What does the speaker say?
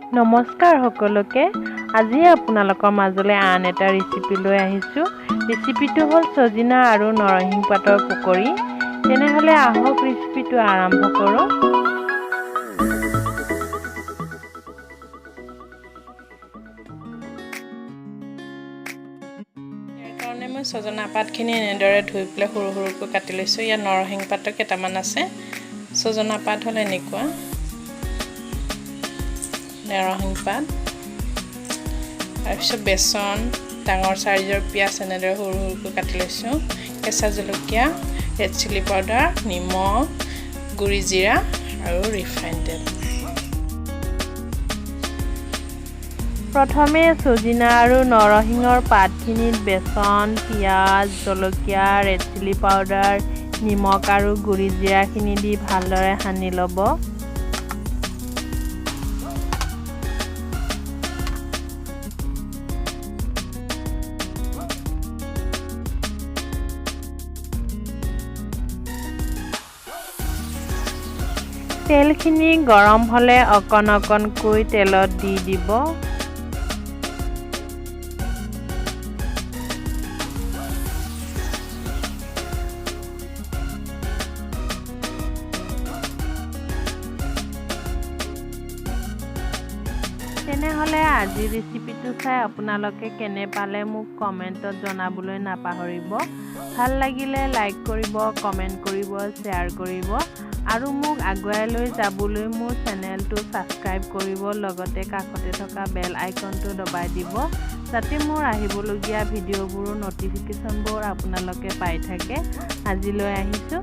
নমস্কাৰ সকলোকে আজি আপোনালোকৰ মাজলৈ আন এটা ৰেচিপি লৈ আহিছোঁ ৰেচিপিটো হ'ল সজিনা আৰু নৰসিংহ পাতৰ পকৰি তেনেহলে আহক ৰেচিপিটো আৰম্ভ কৰোঁ ইয়াৰ কাৰণে মই সজনা পাতখিনি এনেদৰে ধুই পেলাই সৰু সৰুকৈ কাটি লৈছোঁ ইয়াত নৰসিংহ পাতৰ কেইটামান আছে সজনা পাত হ'ল এনেকুৱা নৰসিংহ পাত তাৰপিছত বেচন ডাঙৰ সাইজৰ পিয়াজ এনেদৰে সৰু সৰুকৈ কাটি লৈছোঁ কেঁচা জলকীয়া ৰেড চিলি পাউডাৰ নিমখ গুড়ি জিৰা আৰু ৰিফাইন তেল প্ৰথমে সজিনা আৰু নৰসিংহৰ পাতখিনিত বেচন পিয়াজ জলকীয়া ৰেড চিলি পাউডাৰ নিমখ আৰু গুড়ি জিৰাখিনি দি ভালদৰে সানি ল'ব তেলখিনি গৰম হ'লে অকণ অকণকৈ তেলত দি দিব তেনেহলে আজি ৰেচিপিটো চাই আপোনালোকে কেনে পালে মোক কমেন্টত জনাবলৈ নাপাহৰিব ভাল লাগিলে লাইক কৰিব কমেন্ট কৰিব শ্বেয়াৰ কৰিব আৰু মোক আগুৱাই লৈ যাবলৈ মোৰ চেনেলটো সাবস্ক্ৰাইব কৰিব লগতে কাষতে থকা বেল আইকনটো দবাই দিব যাতে মোৰ আহিবলগীয়া ভিডিঅ'বোৰৰ নটিফিকেশ্যনবোৰ আপোনালোকে পাই থাকে আজিলৈ আহিছোঁ